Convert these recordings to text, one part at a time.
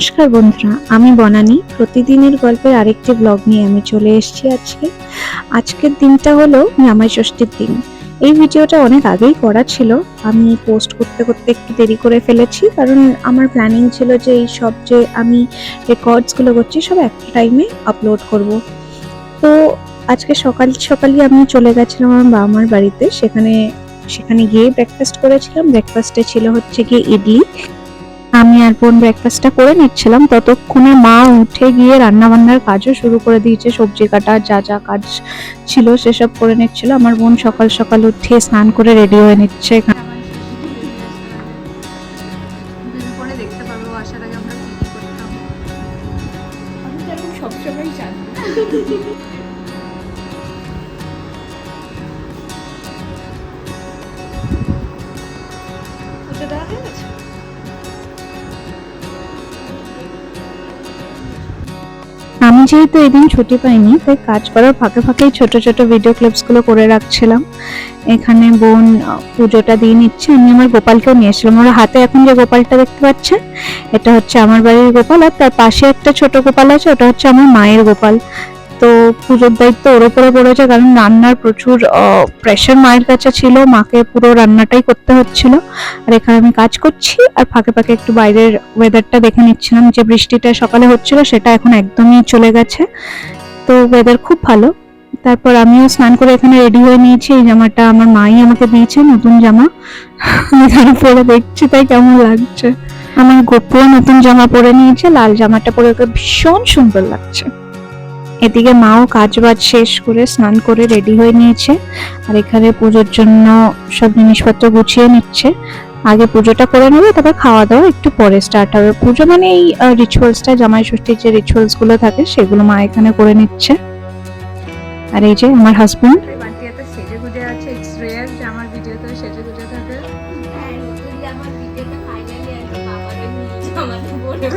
নমস্কার বন্ধুরা, আমি বনানী। প্রতিদিনের গল্পের আরেকটি ব্লগ নিয়ে আমি চলে এসেছি আজকের দিনটা হলো জামাই ষষ্ঠীর দিন। এই ভিডিওটা অনেক আগেই করা ছিল, আমি পোস্ট করতে করতে একটু দেরি করে ফেলেছি, কারণ আমার প্ল্যানিং ছিল যে এই সব যে আমি রেকর্ডসগুলো করছি সব একটা টাইমে আপলোড করব। তো আজকে সকাল সকালই আমি চলে গেছিলাম আমার বাবা মার বাড়িতে। সেখানে গিয়ে ব্রেকফাস্ট করেছিলাম। ব্রেকফাস্টে ছিল হচ্ছে গিয়ে ইডলি। আমি আর বোন ব্রেকফাস্টটা করে নিচ্ছিলাম, ততক্ষণে মা উঠে গিয়ে রান্না বান্নার কাজও শুরু করে দিয়েছে। সবজি কাটা যা যা কাজ ছিল সেসব করে নিচ্ছিল। আমার বোন সকাল সকাল উঠে স্নান করে রেডি হয়ে নিচ্ছে। আমি যেহেতু এদিন ছুটি পাইনি, তাই কাজ করার ফাঁকে ফাঁকেই ছোট ছোট ভিডিও ক্লিপস গুলো করে রাখছিলাম। এখানে বোন পুজোটা দিয়ে নিচ্ছে। আমি আমার গোপালকেও নিয়ে এসেছিলাম। ওর হাতে এখন যে গোপালটা দেখতে পাচ্ছেন, এটা হচ্ছে আমার বাড়ির গোপাল, আর তার পাশে একটা ছোট গোপাল আছে, ওটা হচ্ছে আমার মায়ের গোপাল। তো পুজোর দায়িত্ব ওর উপরে পড়েছে, কারণ রান্নার প্রচুর প্রেশার মায়ের কাছে ছিল। মাকে পুরো রান্নাটাই করতে হচ্ছিল, আর এখানে আমি কাজ করছি আর ফাঁকে ফাঁকে একটু বাইরের ওয়েদারটা দেখে নিচ্ছিলাম। যে বৃষ্টিটা সকালে হচ্ছিল সেটা এখন একদমই চলে গেছে, তো ওয়েদার খুব ভালো। তারপর আমিও স্নান করে এখানে রেডি হয়ে নিয়েছি। এই জামাটা আমার মাই আমাকে দিয়েছে, নতুন জামা। এখানে পরে দেখছি তাই কেমন লাগছে। আমার গোপুও নতুন জামা পরে নিয়েছে, লাল জামাটা পরে ওকে ভীষণ সুন্দর লাগছে। এদিকে মাও কাজ বাজ শেষ করে স্নান করে রেডি হয়ে নিয়েছে, আর এখানে পুজোর জন্য সব জিনিসপত্র গুছিয়ে নিচ্ছে। আগে পুজোটা করে নেবে, তারপর খাওয়া দাওয়া একটু পরে স্টার্ট হবে। পুজো মানে এই রিচুয়ালসটা, জামাই ষষ্ঠীর যে রিচুয়ালস গুলো থাকে সেগুলো মা এখানে করে নিচ্ছে। আর এই যে আমার হাজবেন্ড সেজে গুজে আছে। ইটস রেয়ার যে আমার ভিডিওতে সেজে গুজে থাকে। আমার ভিডিওটা ফাইনালি আছে বাবাকে নিয়ে আমাদের বলে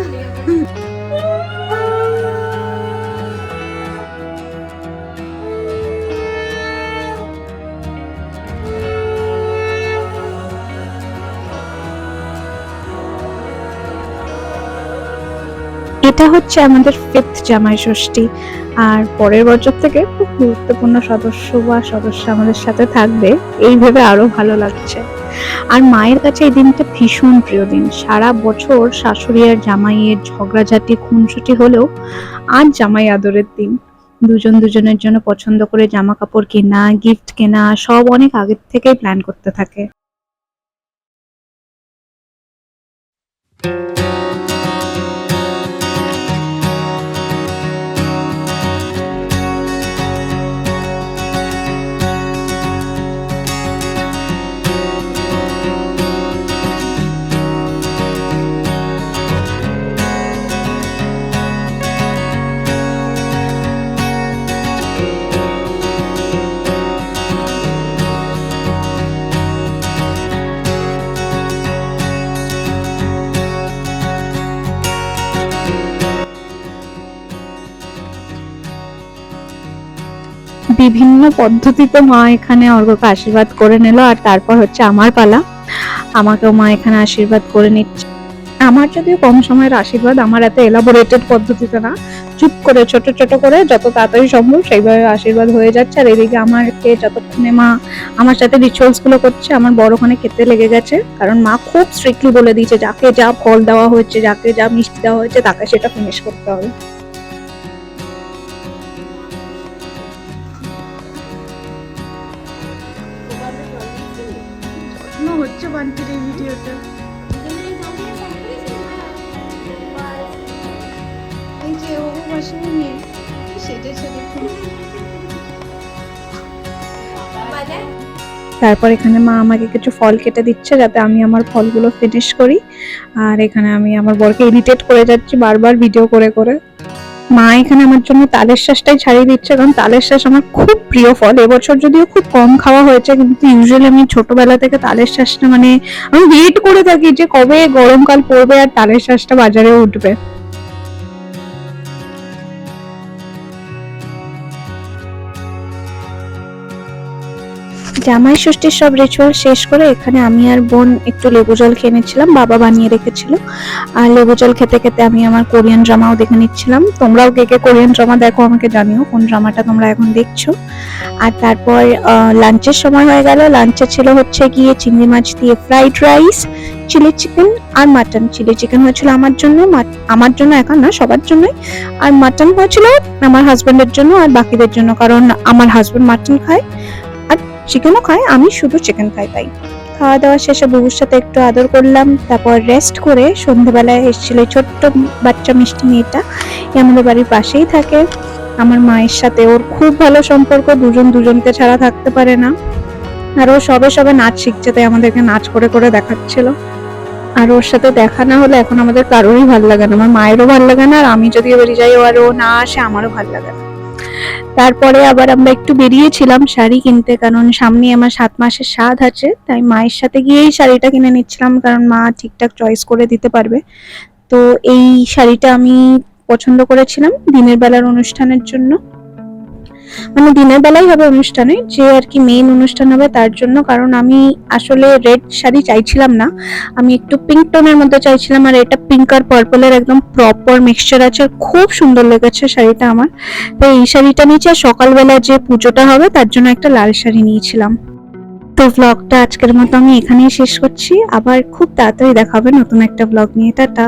এটা হচ্ছে আমাদের 5th জামাই ষষ্ঠী, আর পরের বছর থেকে খুব গুরুত্বপূর্ণ সদস্য বা সদস্য আমাদের সাথে থাকবে, এই ভেবে আরো ভালো লাগছে। আর মায়ের কাছে এই দিনটা ভীষণ প্রিয় দিন। সারা বছর শাশুড়ি আর জামাইয়ের ঝগড়াঝাটি খুনসুটি হলেও আজ জামাই আদরের দিন। দুজন দুজনের জন্য পছন্দ করে জামা কাপড় কেনা, গিফট কেনা সব অনেক আগের থেকেই প্ল্যান করতে থাকে। বিভিন্ন পদ্ধতিতে মা এখানে অর্ঘ্যকে আশীর্বাদ করে নিল, আর তারপর হচ্ছে আমার পালা। আমাকেও মা এখানে আশীর্বাদ করে নিচ্ছে। আমার যদিও কম সময়ের আশীর্বাদ, আমার এত এলাবোরেটেড পদ্ধতিতে না, চুপ করে ছোট ছোট করে যত তাড়াতাড়ি সম্ভব সেইভাবে আশীর্বাদ হয়ে যাচ্ছে। আর এদিকে আমাকে যতক্ষণে মা আমার সাথে রিচুয়ালস গুলো করছে, আমার বড়খানে খেতে লেগে গেছে, কারণ মা খুব স্ট্রিক্টলি বলে দিয়েছে যাকে যা ফল দেওয়া হয়েছে, যাকে যা মিষ্টি দেওয়া হয়েছে তাকে সেটা ফিনিশ করতে হবে। হচ্ছে বান্টির এই ভিডিওটা। এই যে ও বসে নিয়ে সেজেছে দেখুন। তারপর এখানে মা আমাকে কিছু ফল কেটে দিচ্ছে যাতে আমি আমার ফলগুলো ফিনিশ করি। আর এখানে আমি আমার বরকে ইরিটেট করে যাচ্ছি বারবার ভিডিও করে করে। মা এখানে আমার জন্য তালের শ্বাসটাই ছাড়িয়ে দিচ্ছে, কারণ তালের শ্বাস আমার খুব প্রিয় ফল। এবছর যদিও খুব কম খাওয়া হয়েছে, কিন্তু ইউজুয়ালি আমি ছোটবেলা থেকে তালের শ্বাসটা মানে আমি ওয়েট করে থাকি যে কবে গরমকাল পড়বে আর তালের শ্বাসটা বাজারে উঠবে। জামাই ষষ্ঠীর সব রিচুয়াল শেষ করে এখানে আমি আর বোন একটু লেবু জল খেয়ে নিচ্ছিলাম, বাবা বানিয়ে রেখেছিল। আর লেবু জল খেতে খেতে আমি আমার কোরিয়ান ড্রামাও দেখে নিচ্ছিলাম। তোমরাও কে কে কোরিয়ান ড্রামা দেখো আমাকে জানিও কোন ড্রামাটা তোমরা এখন দেখছো। আর তারপর লাঞ্চের সময় হয়ে গেল। লাঞ্চে ছিল হচ্ছে গিয়ে চিংড়ি মাছ দিয়ে ফ্রাইড রাইস, চিলি চিকেন আর মাটন। চিলি চিকেন হয়েছিল আমার জন্য একা না, সবার জন্যই। আর মাটন হয়েছিল আমার হাজবেন্ডের জন্য আর বাকিদের জন্য, কারণ আমার হাজবেন্ড মাটন খায় আর চিকেনও খায়, আমি শুধু চিকেন খাই। তাই খাওয়া দাওয়া শেষে বুবুর সাথে একটু আদর করলাম, তারপর রেস্ট করে সন্ধ্যেবেলায় এসেছিল ছোট্ট বাচ্চা মিষ্টি মেয়েটা, আমাদের বাড়ির পাশেই থাকে। আমার মায়ের সাথে ওর খুব ভালো সম্পর্ক, দুজন দুজনকে ছাড়া থাকতে পারে না। আর ও সবে সবে নাচ শিখছে, তাই আমাদেরকে নাচ করে করে দেখাচ্ছিল। আর ওর সাথে দেখা না হলে এখন আমাদের কারোরই ভালো লাগে না, আমার মায়েরও ভালো লাগে না, আর আমি যদি বেরিয়ে যাই আর ও না আসে আমারও ভালো লাগে না। তারপরে আবার আমরা একটু বেরিয়েছিলাম শাড়ি কিনতে, কারণ সামনে আমার 7 মাসের সাধ আছে, তাই মায়ের সাথে গিয়েই শাড়িটা কিনে নিচ্ছিলাম, কারণ মা ঠিকঠাক চয়েস করে দিতে পারবে। তো এই শাড়িটা আমি পছন্দ করেছিলাম দিনের বেলার অনুষ্ঠানের জন্য, মানে দিনের বেলাই হবে অনুষ্ঠানে, যে আর কি মেইন অনুষ্ঠান হবে তার জন্য। কারণ আমি আসলে রেড শাড়ি চাইছিলাম না, আমি একটু পিঙ্ক টোনের মধ্যে চাইছিলাম, আর এটা পিঙ্ক আর পার্পলের একদম প্রপার মিক্সচার আছে, আর খুব সুন্দর লেগেছে শাড়িটা আমার। তো এই শাড়িটা নিয়েছি, আর সকালবেলা যে পুজোটা হবে তার জন্য একটা লাল শাড়ি নিয়েছিলাম। তো ব্লগটা আজকের মতো আমি এখানেই শেষ করছি, আবার খুব তাড়াতাড়ি দেখা হবে নতুন একটা ব্লগ নিয়ে। টাটা।